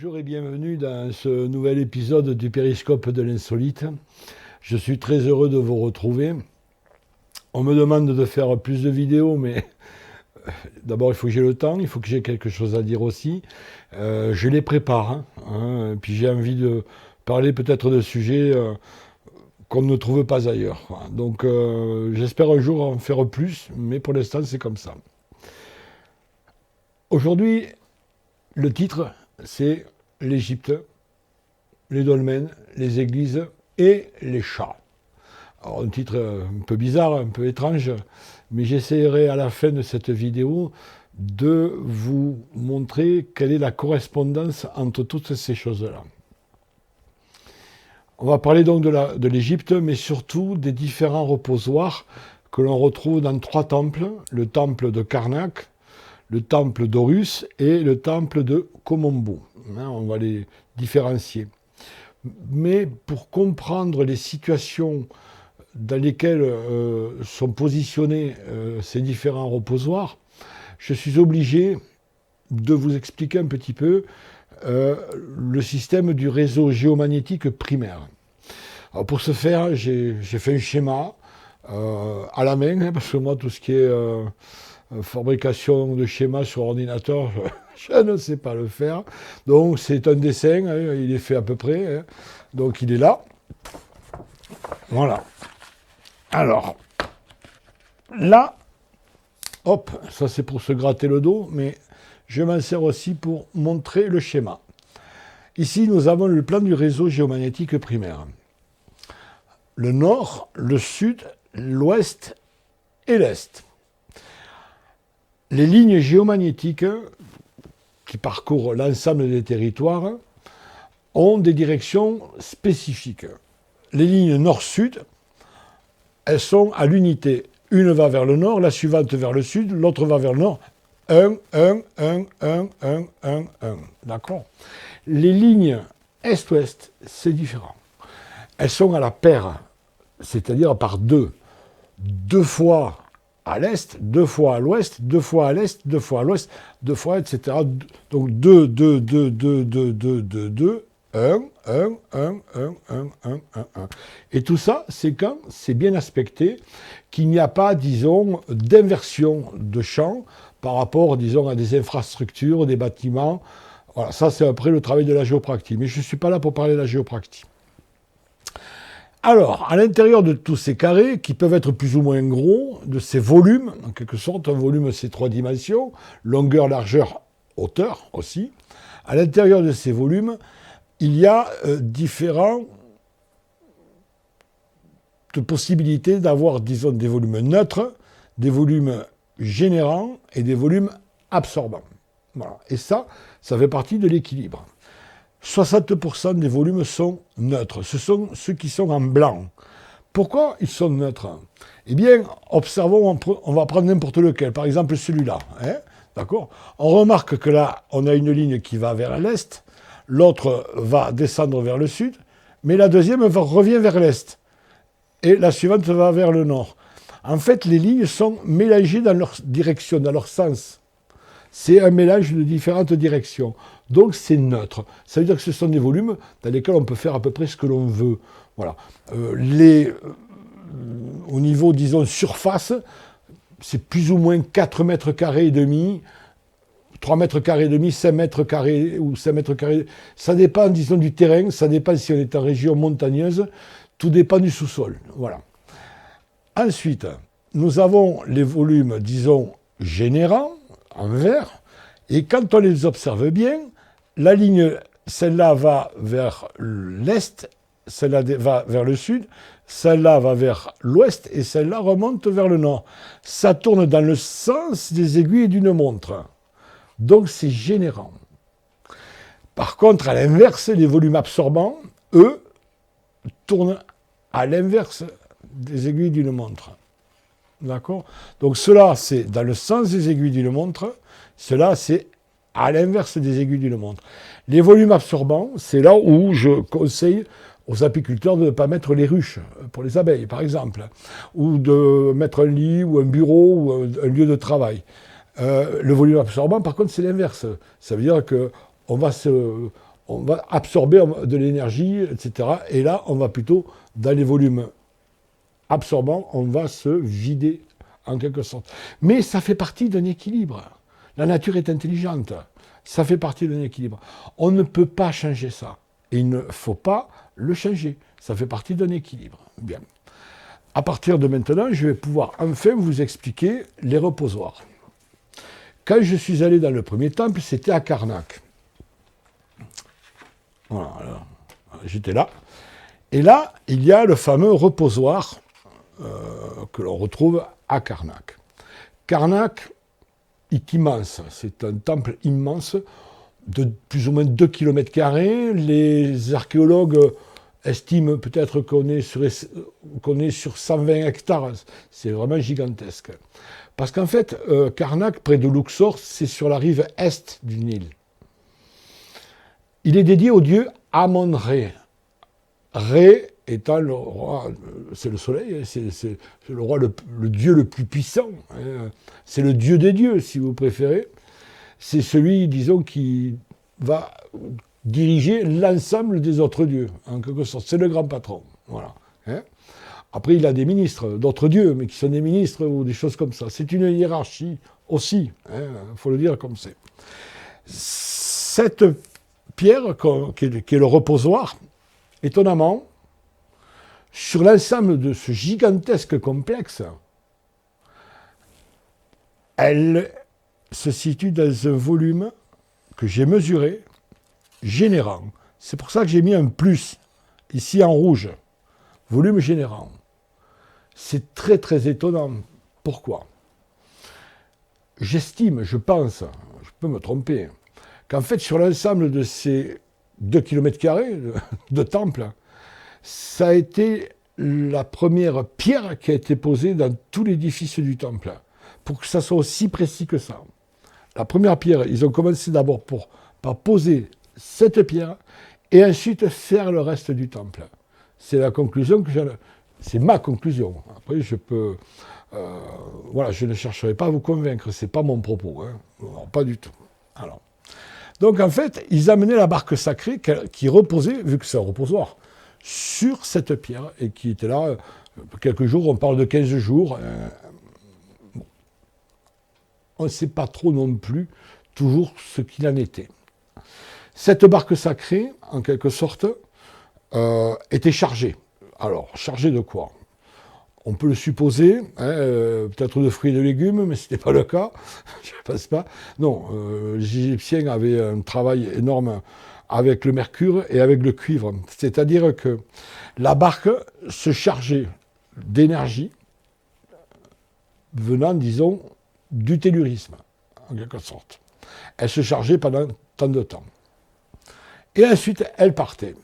Bonjour et bienvenue dans ce nouvel épisode du Périscope de l'insolite. Je suis très heureux de vous retrouver. On me demande de faire plus de vidéos, mais d'abord il faut que j'ai le temps, il faut que j'ai quelque chose à dire aussi. Je les prépare, puis j'ai envie de parler peut-être de sujets qu'on ne trouve pas ailleurs. Voilà. Donc j'espère un jour en faire plus, mais pour l'instant c'est comme ça. Aujourd'hui, le titre, c'est l'Égypte, les dolmens, les églises et les chats. Alors un titre un peu bizarre, un peu étrange, mais j'essaierai à la fin de cette vidéo de vous montrer quelle est la correspondance entre toutes ces choses-là. On va parler donc de l'Égypte, mais surtout des différents reposoirs que l'on retrouve dans trois temples, le temple de Karnak, le temple d'Horus et le temple de Komombo. On va les différencier. Mais pour comprendre les situations dans lesquelles sont positionnés ces différents reposoirs, je suis obligé de vous expliquer un petit peu le système du réseau géomagnétique primaire. Alors pour ce faire, j'ai fait un schéma à la main, parce que moi, tout ce qui est fabrication de schémas sur ordinateur, je ne sais pas le faire. Donc c'est un dessin, il est fait à peu près. Donc il est là. Voilà. Alors, là, hop, ça c'est pour se gratter le dos, mais je m'en sers aussi pour montrer le schéma. Ici, nous avons le plan du réseau géomagnétique primaire. Le nord, le sud, l'ouest et l'est. Les lignes géomagnétiques qui parcourent l'ensemble des territoires ont des directions spécifiques. Les lignes nord-sud, elles sont à l'unité. Une va vers le nord, la suivante vers le sud, l'autre va vers le nord. 1, 1, 1, 1, 1, 1, 1. D'accord ? Les lignes est-ouest, c'est différent. Elles sont à la paire, c'est-à-dire par deux. Deux fois à l'est, deux fois à l'ouest, deux fois à l'est, deux fois à l'ouest, deux fois, etc. Donc 2, 2, 2, 2, 2, 2, 2, 2, 1, 1, 1, 1, 1, 1, 1, 1. Et tout ça, c'est quand c'est bien aspecté, qu'il n'y a pas, disons, d'inversion de champ par rapport, disons, à des infrastructures, des bâtiments. Voilà, ça c'est après le travail de la géopractie. Mais je ne suis pas là pour parler de la géopractie. Alors, à l'intérieur de tous ces carrés, qui peuvent être plus ou moins gros, de ces volumes, en quelque sorte, un volume c'est 3 dimensions, longueur, largeur, hauteur aussi, à l'intérieur de ces volumes, il y a différentes possibilités d'avoir, disons, des volumes neutres, des volumes générants et des volumes absorbants. Voilà. Et ça fait partie de l'équilibre. 60% des volumes sont neutres. Ce sont ceux qui sont en blanc. Pourquoi ils sont neutres ? Eh bien, observons, on va prendre n'importe lequel. Par exemple, celui-là. D'accord ? On remarque que là, on a une ligne qui va vers l'est, l'autre va descendre vers le sud, mais la deuxième revient vers l'est. Et la suivante va vers le nord. En fait, les lignes sont mélangées dans leur direction, dans leur sens. C'est un mélange de différentes directions. Donc c'est neutre. Ça veut dire que ce sont des volumes dans lesquels on peut faire à peu près ce que l'on veut. Voilà. Au niveau, disons, surface, c'est plus ou moins 4 mètres carrés et demi, 3 mètres carrés et demi, 5 mètres carrés ou 5 mètres carrés. Ça dépend, disons, du terrain, ça dépend si on est en région montagneuse, tout dépend du sous-sol. Voilà. Ensuite, nous avons les volumes, disons, générants, en vert, et quand on les observe bien, la ligne, celle-là va vers l'est, celle-là va vers le sud, celle-là va vers l'ouest, et celle-là remonte vers le nord. Ça tourne dans le sens des aiguilles d'une montre. Donc c'est générant. Par contre, à l'inverse, les volumes absorbants, eux, tournent à l'inverse des aiguilles d'une montre. D'accord ? Donc cela, c'est dans le sens des aiguilles d'une montre. Cela, c'est à l'inverse des aiguilles d'une montre. Les volumes absorbants, c'est là où je conseille aux apiculteurs de ne pas mettre les ruches pour les abeilles, par exemple, ou de mettre un lit ou un bureau ou un lieu de travail. Le volume absorbant, par contre, c'est l'inverse. Ça veut dire qu'on va on va absorber de l'énergie, etc. Et là, on va plutôt dans les volumes absorbants, on va se vider en quelque sorte. Mais ça fait partie d'un équilibre. La nature est intelligente. Ça fait partie d'un équilibre. On ne peut pas changer ça. Et il ne faut pas le changer. Ça fait partie d'un équilibre. Bien. À partir de maintenant, je vais pouvoir enfin vous expliquer les reposoirs. Quand je suis allé dans le premier temple, c'était à Karnak. Voilà, alors, j'étais là. Et là, il y a le fameux reposoir que l'on retrouve à Karnak. Karnak est immense. C'est un temple immense de plus ou moins 2 km². Les archéologues estiment peut-être qu'on est sur 120 hectares. C'est vraiment gigantesque. Parce qu'en fait, Karnak, près de Luxor, c'est sur la rive est du Nil. Il est dédié au dieu Amon-Ré. Ré étant le roi, c'est le soleil, c'est le roi, le dieu le plus puissant. C'est le dieu des dieux, si vous préférez. C'est celui, disons, qui va diriger l'ensemble des autres dieux, en quelque sorte. C'est le grand patron. Voilà. Après, il a des ministres, d'autres dieux, mais qui sont des ministres ou des choses comme ça. C'est une hiérarchie aussi, il faut le dire comme c'est. Cette pierre, qui est le reposoir, étonnamment, sur l'ensemble de ce gigantesque complexe, elle se situe dans un volume que j'ai mesuré, générant. C'est pour ça que j'ai mis un plus, ici en rouge, volume générant. C'est très très étonnant. Pourquoi ? J'estime, je pense, je peux me tromper, qu'en fait sur l'ensemble de ces 2 km² de temple, ça a été la première pierre qui a été posée dans tout l'édifice du temple, pour que ça soit aussi précis que ça. La première pierre, ils ont commencé d'abord par poser cette pierre, et ensuite faire le reste du temple. C'est la conclusion que c'est ma conclusion. Après, je peux... voilà, je ne chercherai pas à vous convaincre, c'est pas mon propos. Non, pas du tout. Alors, donc en fait, ils amenaient la barque sacrée qui reposait, vu que c'est un reposoir, sur cette pierre, et qui était là quelques jours, on parle de 15 jours. Bon. On ne sait pas trop non plus toujours ce qu'il en était. Cette barque sacrée, en quelque sorte, était chargée. Alors, chargée de quoi ? On peut le supposer, peut-être de fruits et de légumes, mais ce n'était pas le cas, je ne pense pas. Non, les Égyptiens avaient un travail énorme avec le mercure et avec le cuivre. C'est-à-dire que la barque se chargeait d'énergie venant, disons, du tellurisme, en quelque sorte. Elle se chargeait pendant tant de temps. Et ensuite, elle partait.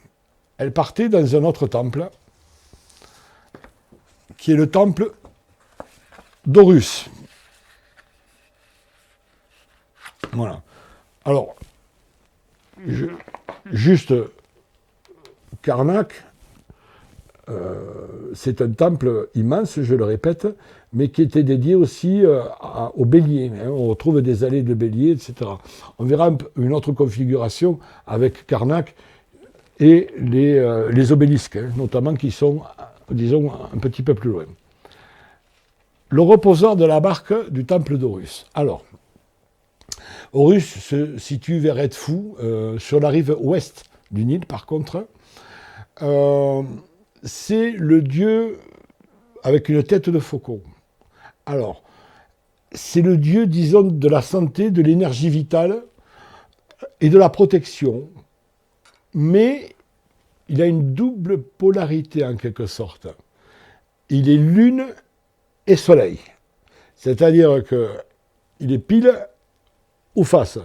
Elle partait dans un autre temple, qui est le temple d'Horus. Voilà. Alors, juste, Karnak, c'est un temple immense, je le répète, mais qui était dédié aussi aux béliers. On retrouve des allées de béliers, etc. On verra une autre configuration avec Karnak et les obélisques, notamment qui sont, disons, un petit peu plus loin. Le reposoir de la barque du temple d'Horus. Alors, Horus se situe vers Edfou, sur la rive ouest du Nil, par contre. C'est le dieu avec une tête de faucon. Alors, c'est le dieu, disons, de la santé, de l'énergie vitale et de la protection. Mais il a une double polarité, en quelque sorte. Il est lune et soleil. C'est-à-dire qu'il est pile ou face.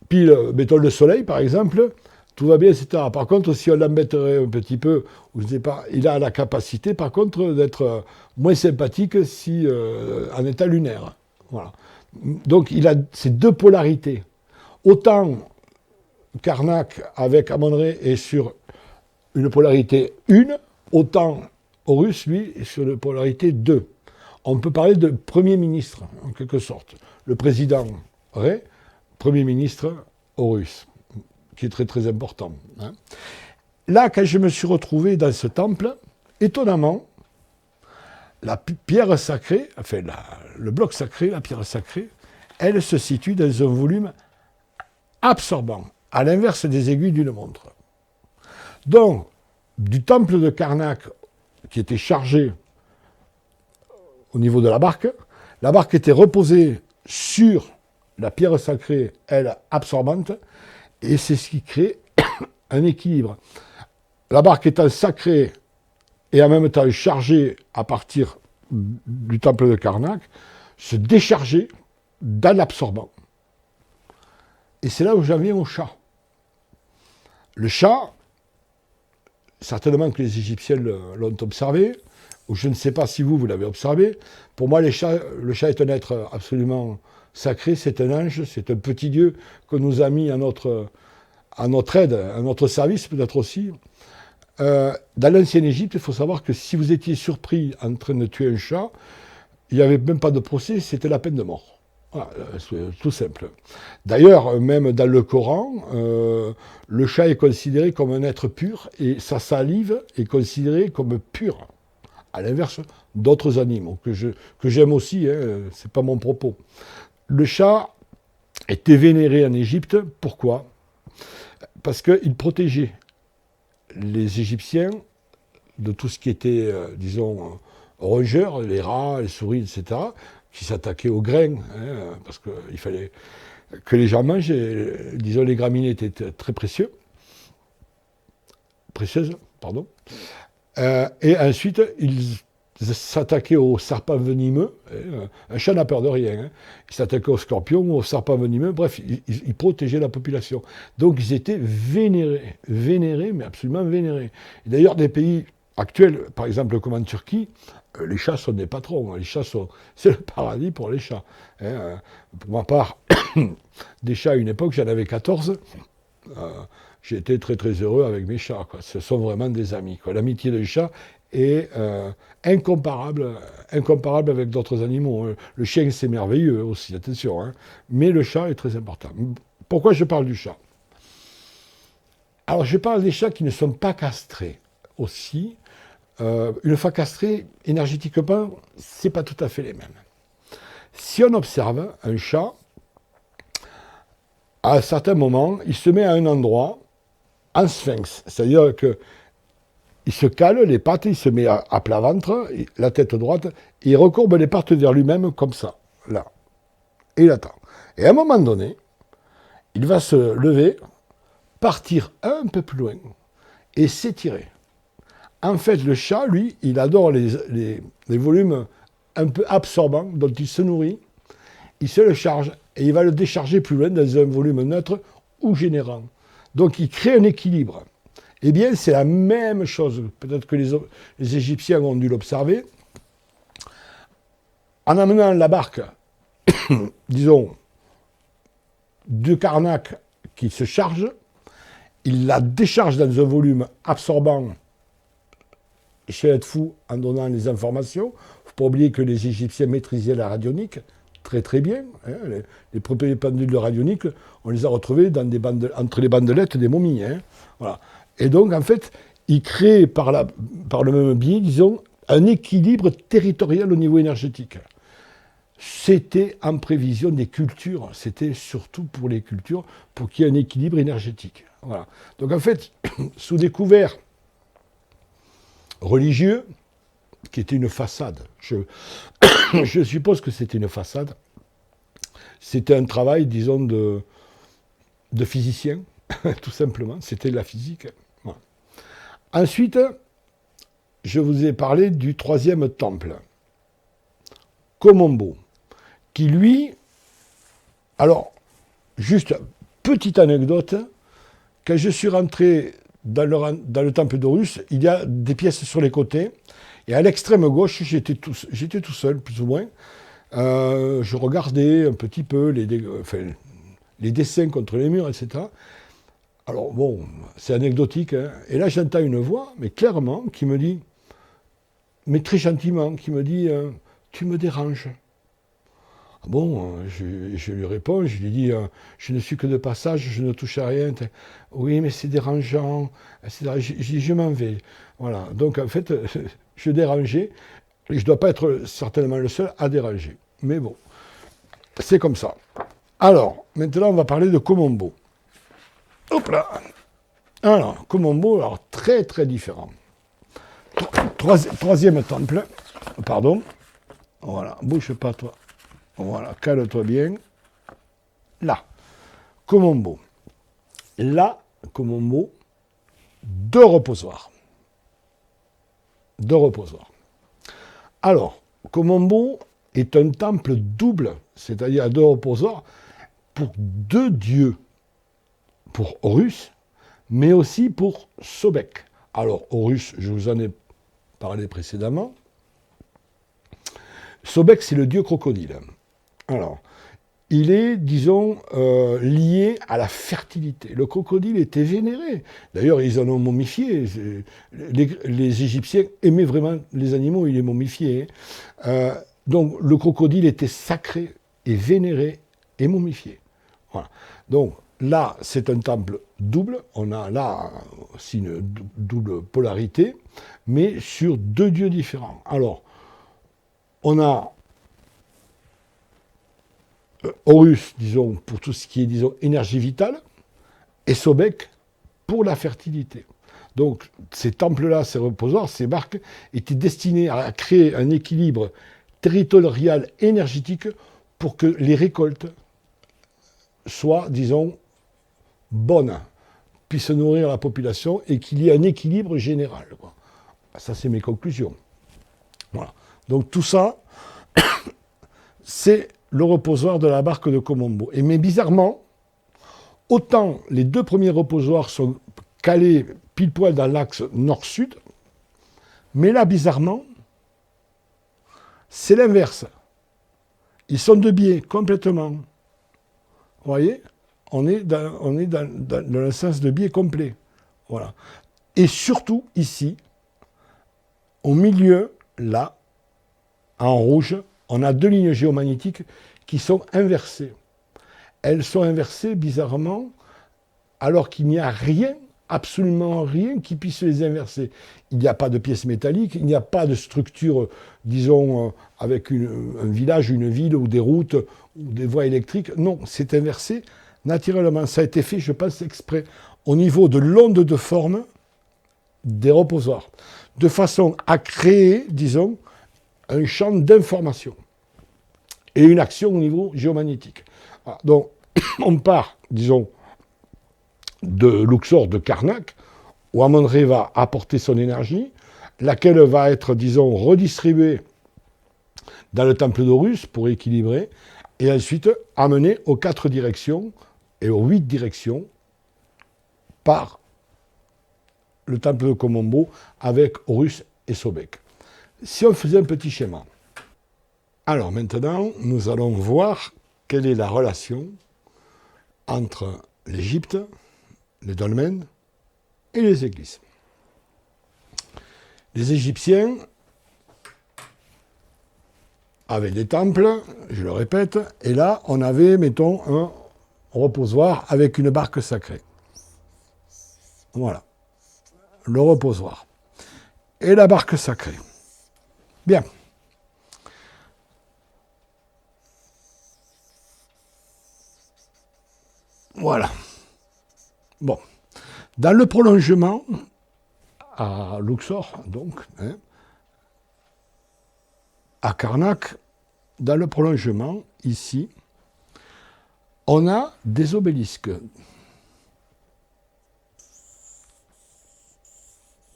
Pile, mettons le soleil, par exemple, tout va bien, etc. Par contre, si on l'embêterait un petit peu, ou je ne sais pas, il a la capacité, par contre, d'être moins sympathique si en état lunaire. Voilà. Donc, il a ces deux polarités. Autant Karnak, avec Amon-Ré, est sur une polarité 1, autant Horus, lui, est sur une polarité 2. On peut parler de Premier ministre, en quelque sorte. Le président Ré, Premier ministre Horus. qui est très très important. Hein. Là, quand je me suis retrouvé dans ce temple, étonnamment, la pierre sacrée, enfin le bloc sacré, la pierre sacrée, elle se situe dans un volume absorbant, à l'inverse des aiguilles d'une montre. Donc, du temple de Karnak, qui était chargé au niveau de la barque était reposée sur la pierre sacrée, elle, absorbante, et c'est ce qui crée un équilibre. La barque étant sacrée et en même temps chargée à partir du temple de Karnak, se déchargeait dans l'absorbant. Et c'est là où j'en viens au chat. Le chat, certainement que les Égyptiens l'ont observé, ou je ne sais pas si vous l'avez observé. Pour moi, le chat est un être absolument sacré, c'est un ange, c'est un petit Dieu que nous a mis à notre aide, à notre service peut-être aussi. Dans l'ancienne Égypte, il faut savoir que si vous étiez surpris en train de tuer un chat, il n'y avait même pas de procès, c'était la peine de mort. Voilà, c'est tout simple. D'ailleurs, même dans le Coran, le chat est considéré comme un être pur et sa salive est considérée comme pure. À l'inverse d'autres animaux que j'aime aussi, hein, c'est pas mon propos. Le chat était vénéré en Égypte. Pourquoi? Parce qu'il protégeait les Égyptiens de tout ce qui était, disons, rongeurs, les rats, les souris, etc., qui s'attaquaient aux grains, hein, parce qu'il fallait que les gens mangent. Disons, les graminées étaient très précieuses, pardon. Et ensuite, ils s'attaquaient aux serpents venimeux. Un chat n'a peur de rien. Hein. Ils s'attaquaient aux scorpions ou aux serpents venimeux. Bref, ils protégeaient la population. Donc, ils étaient vénérés, mais absolument vénérés. Et d'ailleurs, des pays actuels, par exemple comme en Turquie, les chats sont des patrons. Les chats c'est le paradis pour les chats. Hein. Pour ma part, des chats à une époque, j'en avais 14. J'ai été très très heureux avec mes chats. Quoi. Ce sont vraiment des amis. Quoi. L'amitié des chats est incomparable avec d'autres animaux. Le chien, c'est merveilleux aussi, attention. Hein. Mais le chat est très important. Pourquoi je parle du chat? Alors, je parle des chats qui ne sont pas castrés aussi. Une fois castrés, énergétiquement, c'est pas tout à fait les mêmes. Si on observe un chat, à un certain moment, il se met à un endroit en sphinx, c'est-à-dire qu'il se cale les pattes, il se met à plat ventre, la tête droite, et il recourbe les pattes vers lui-même comme ça, là. Et il attend. Et à un moment donné, il va se lever, partir un peu plus loin, et s'étirer. En fait, le chat, lui, il adore les volumes un peu absorbants dont il se nourrit, il se le charge, et il va le décharger plus loin dans un volume neutre ou générant. Donc il crée un équilibre. Eh bien, c'est la même chose. Peut-être que les Égyptiens ont dû l'observer. En amenant la barque, disons, de Karnak qui se charge, il la décharge dans un volume absorbant chez être fou en donnant les informations. Il ne faut pas oublier que les Égyptiens maîtrisaient la radionique très très bien. Hein. Les premières pendules de radionique, on les a retrouvées dans entre les bandelettes des momies. Hein. Voilà. Et donc, en fait, ils créent par le même biais, disons, un équilibre territorial au niveau énergétique. C'était en prévision des cultures, c'était surtout pour les cultures, pour qu'il y ait un équilibre énergétique. Voilà. Donc, en fait, sous des couverts religieux, qui était une façade, je suppose que c'était une façade, c'était un travail, disons, de physicien, tout simplement, c'était de la physique. Voilà. Ensuite, je vous ai parlé du troisième temple, Komombo, qui lui, alors, juste petite anecdote, quand je suis rentré dans le temple d'Horus, il y a des pièces sur les côtés, et à l'extrême gauche, j'étais tout seul, plus ou moins. Je regardais un petit peu les dessins contre les murs, etc. Alors bon, c'est anecdotique, hein. Et là j'entends une voix, mais clairement, qui me dit, mais très gentiment, qui me dit « Tu me déranges ». Bon, je lui réponds, je lui dis, je ne suis que de passage, je ne touche à rien. Oui, mais c'est dérangeant, etc. Je dis, je m'en vais. Voilà. Donc, en fait, je dérangeais. Et je ne dois pas être certainement le seul à déranger. Mais bon, c'est comme ça. Alors, maintenant, on va parler de Komombo. Hop là. Alors, Komombo, alors très très différent. Troisième temple. Pardon. Voilà, bouge pas toi. Voilà, cale-toi bien. Là, Komombo. Là, Komombo, deux reposoirs. Deux reposoirs. Alors, Komombo est un temple double, c'est-à-dire deux reposoirs, pour deux dieux. Pour Horus, mais aussi pour Sobek. Alors, Horus, je vous en ai parlé précédemment. Sobek, c'est le dieu crocodile. Alors, il est, disons, lié à la fertilité. Le crocodile était vénéré. D'ailleurs, ils en ont momifié. Les Égyptiens aimaient vraiment les animaux, ils les momifiaient. Donc, le crocodile était sacré et vénéré et momifié. Voilà. Donc, là, c'est un temple double. On a là aussi une double polarité, mais sur deux dieux différents. Alors, on a Horus, disons, pour tout ce qui est, disons, énergie vitale, et Sobek pour la fertilité. Donc, ces temples-là, ces reposoirs, ces barques, étaient destinés à créer un équilibre territorial énergétique pour que les récoltes soient, disons, bonnes, puissent nourrir la population et qu'il y ait un équilibre général. Ça, c'est mes conclusions. Voilà. Donc, tout ça, c'est le reposoir de la barque de Komombo. Mais bizarrement, autant les deux premiers reposoirs sont calés pile poil dans l'axe nord-sud, mais là, bizarrement, c'est l'inverse. Ils sont de biais, complètement. Vous voyez, on est dans le sens de biais complet. Voilà. Et surtout, ici, au milieu, là, en rouge, on a deux lignes géomagnétiques qui sont inversées. Elles sont inversées, bizarrement, alors qu'il n'y a rien, absolument rien, qui puisse les inverser. Il n'y a pas de pièces métalliques, il n'y a pas de structure, disons, avec un village, une ville, ou des routes, ou des voies électriques. Non, c'est inversé naturellement. Ça a été fait, je pense, exprès, au niveau de l'onde de forme des reposoirs, de façon à créer, disons, un champ d'information et une action au niveau géomagnétique. Voilà. Donc, on part, disons, de Luxor, de Karnak, où Amon-Ré va apporter son énergie, laquelle va être, disons, redistribuée dans le temple d'Horus pour équilibrer, et ensuite amenée aux 4 directions et aux 8 directions par le temple de Komombo avec Horus et Sobek. Si on faisait un petit schéma. Alors maintenant, nous allons voir quelle est la relation entre l'Égypte, les dolmens et les églises. Les Égyptiens avaient des temples, je le répète, et là, on avait, mettons, un reposoir avec une barque sacrée. Voilà, le reposoir. Et la barque sacrée. Bien. Voilà. Bon. Dans le prolongement, à Luxor, donc, à Karnak, dans le prolongement, ici, on a des obélisques.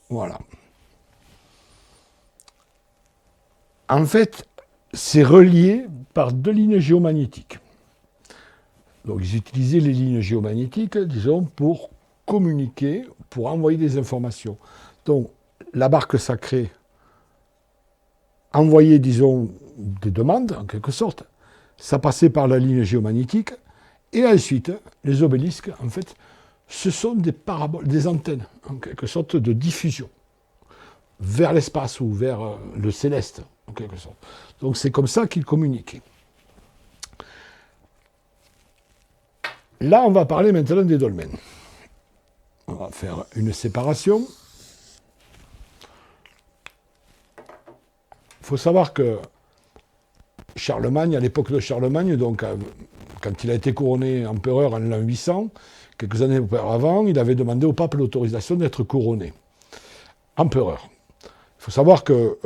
Voilà. En fait, c'est relié par deux lignes géomagnétiques. Donc, ils utilisaient les lignes géomagnétiques, disons, pour communiquer, pour envoyer des informations. Donc, la barque sacrée envoyait, disons, des demandes, en quelque sorte. Ça passait par la ligne géomagnétique. Et ensuite, les obélisques, en fait, ce sont des paraboles, des antennes, en quelque sorte, de diffusion vers l'espace ou vers le céleste, en quelque sorte. Donc, c'est comme ça qu'ils communiquaient. Là, on va parler maintenant des dolmens. On va faire une séparation. Il faut savoir que Charlemagne, à l'époque de Charlemagne, donc quand il a été couronné empereur en l'an 800, quelques années auparavant, il avait demandé au pape l'autorisation d'être couronné empereur. Il faut savoir que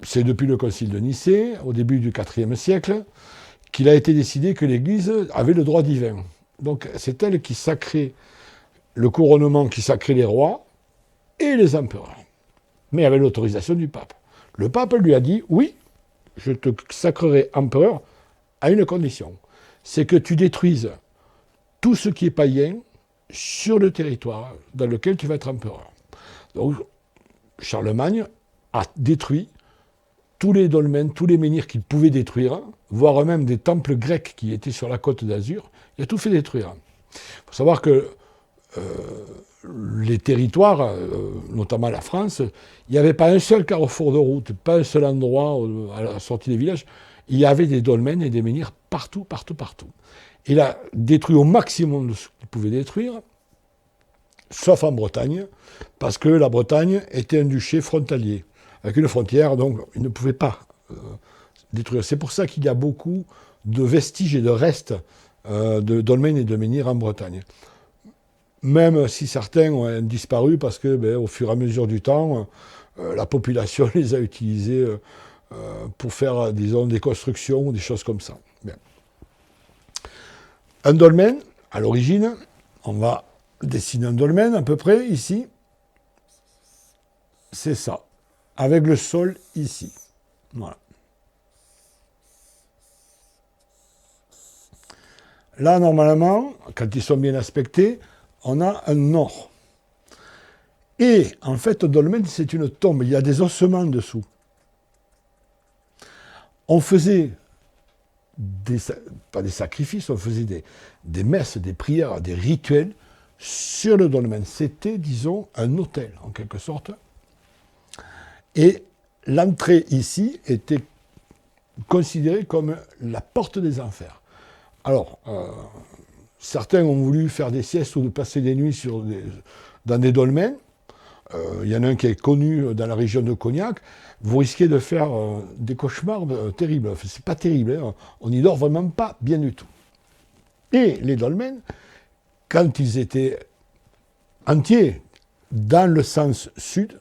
c'est depuis le concile de Nicée, au début du IVe siècle, qu'il a été décidé que l'Église avait le droit divin. Donc c'est elle qui sacrait le couronnement, qui sacrait les rois et les empereurs, mais avec l'autorisation du pape. Le pape lui a dit, oui, je te sacrerai empereur à une condition, c'est que tu détruises tout ce qui est païen sur le territoire dans lequel tu vas être empereur. Donc Charlemagne a détruit tous les dolmens, tous les menhirs qu'il pouvait détruire, voire même des temples grecs qui étaient sur la côte d'Azur, il a tout fait détruire. Il faut savoir que les territoires, notamment la France, il n'y avait pas un seul carrefour de route, pas un seul endroit à la sortie des villages. Il y avait des dolmens et des menhirs partout, partout, partout. Il a détruit au maximum de ce qu'il pouvait détruire, sauf en Bretagne, parce que la Bretagne était un duché frontalier, avec une frontière, donc il ne pouvait pas détruire. C'est pour ça qu'il y a beaucoup de vestiges et de restes de dolmens et de menhirs en Bretagne. Même si certains ont disparu parce que, au fur et à mesure du temps, la population les a utilisés pour faire, disons, des constructions ou des choses comme ça. Bien. Un dolmen, à l'origine, on va dessiner un dolmen à peu près ici. C'est ça, avec le sol ici. Voilà. Là, normalement, quand ils sont bien aspectés, on a un nord. Et en fait, un dolmen, c'est une tombe. Il y a des ossements dessous. On faisait pas des sacrifices, on faisait des messes, des prières, des rituels sur le dolmen. C'était, disons, un autel, en quelque sorte. Et l'entrée ici était considérée comme la porte des enfers. Alors, certains ont voulu faire des siestes ou de passer des nuits dans des dolmens. Il y en a un qui est connu dans la région de Cognac. Vous risquez de faire des cauchemars terribles. Enfin, c'est pas terrible, hein. On n'y dort vraiment pas bien du tout. Et les dolmens, quand ils étaient entiers dans le sens sud,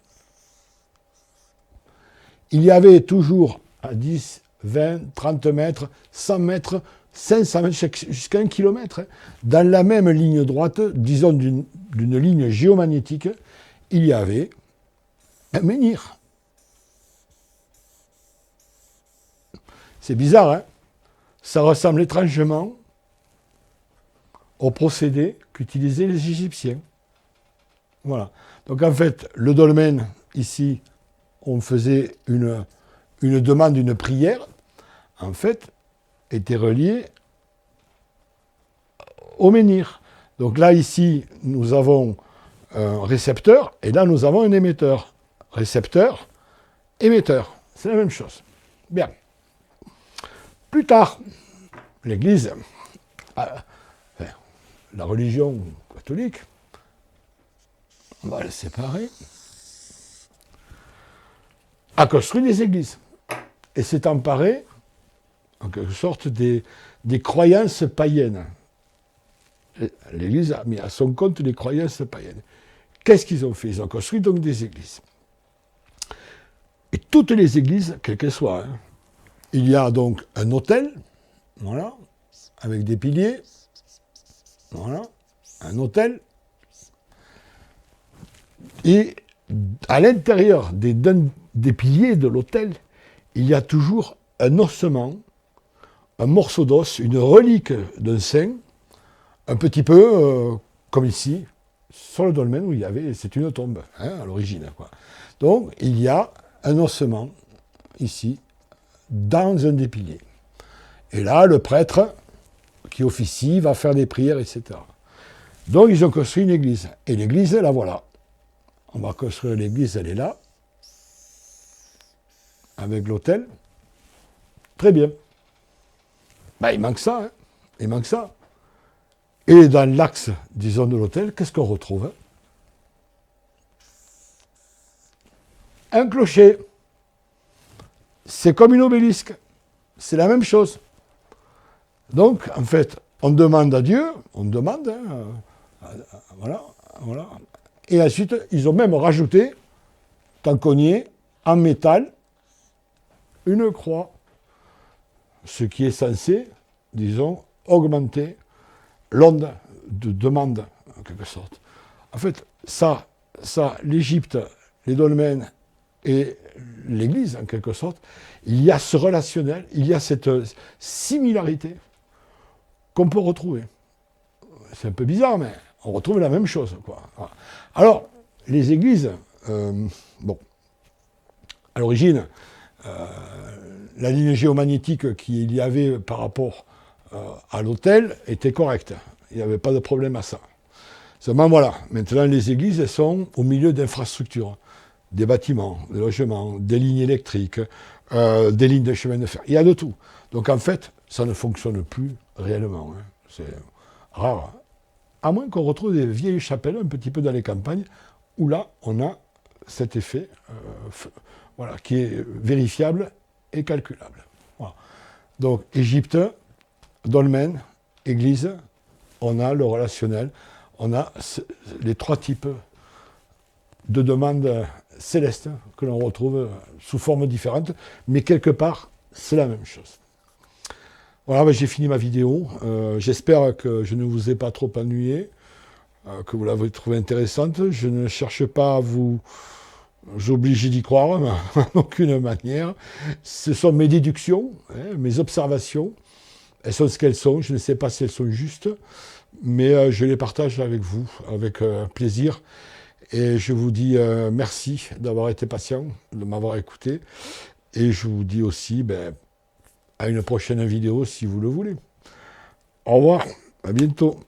il y avait toujours à 10, 20, 30 mètres, 100 mètres, 500 mètres, jusqu'à 1 kilomètre, dans la même ligne droite, disons d'une ligne géomagnétique, il y avait un menhir. C'est bizarre, hein? Ça ressemble étrangement au procédé qu'utilisaient les Égyptiens. Voilà. Donc en fait, le dolmen, ici, on faisait une demande, une prière, en fait, était reliée au menhir. Donc là, ici, nous avons un récepteur, et là, nous avons un émetteur. Récepteur, émetteur. C'est la même chose. Bien. Plus tard, l'Église, la religion catholique, on va la séparer, a construit des églises et s'est emparé, en quelque sorte, des croyances païennes. L'Église a mis à son compte les croyances païennes. Qu'est-ce qu'ils ont fait? Ils ont construit donc des églises. Et toutes les églises, quelles qu'elles soient, hein, il y a donc un autel, voilà, avec des piliers, voilà, un autel, et à l'intérieur des piliers de l'autel, il y a toujours un ossement, un morceau d'os, une relique d'un saint, un petit peu comme ici, sur le dolmen où il y avait, c'est une tombe, hein, à l'origine, quoi. Donc, il y a un ossement, ici, dans un des piliers. Et là, le prêtre qui officie va faire des prières, etc. Donc, ils ont construit une église. Et l'église, la voilà. On va construire l'église, elle est là, avec l'autel. Très bien. Ben, il manque ça, hein. Il manque ça. Et dans l'axe, disons, de l'autel, qu'est-ce qu'on retrouve? Un clocher. C'est comme une obélisque. C'est la même chose. Donc, en fait, on demande à Dieu, on demande, voilà, voilà. Et ensuite, ils ont même rajouté, tant qu'on y est, en métal, une croix. Ce qui est censé, disons, augmenter l'onde de demande, en quelque sorte. En fait, ça l'Égypte, les dolmens et l'Église, en quelque sorte, il y a ce relationnel, il y a cette similarité qu'on peut retrouver. C'est un peu bizarre, mais on retrouve la même chose, quoi. Alors, les églises, bon, à l'origine, la ligne géomagnétique qu'il y avait par rapport à l'autel était correcte. Il n'y avait pas de problème à ça. Seulement, voilà, maintenant, les églises, elles sont au milieu d'infrastructures, des bâtiments, des logements, des lignes électriques, des lignes de chemin de fer. Il y a de tout. Donc, en fait, ça ne fonctionne plus réellement. Hein. C'est rare. À moins qu'on retrouve des vieilles chapelles un petit peu dans les campagnes, où là, on a cet effet voilà, qui est vérifiable et calculable. Voilà. Donc, Égypte, dolmen, église, on a le relationnel, on a les trois types de demandes célestes que l'on retrouve sous formes différentes, mais quelque part, c'est la même chose. Voilà, ben j'ai fini ma vidéo. J'espère que je ne vous ai pas trop ennuyé, que vous l'avez trouvée intéressante. Je ne cherche pas à vous obliger d'y croire, d'aucune manière. Ce sont mes déductions, hein, mes observations. Elles sont ce qu'elles sont. Je ne sais pas si elles sont justes, mais je les partage avec vous, avec plaisir. Et je vous dis merci d'avoir été patient, de m'avoir écouté. Et je vous dis aussi à une prochaine vidéo si vous le voulez. Au revoir, à bientôt.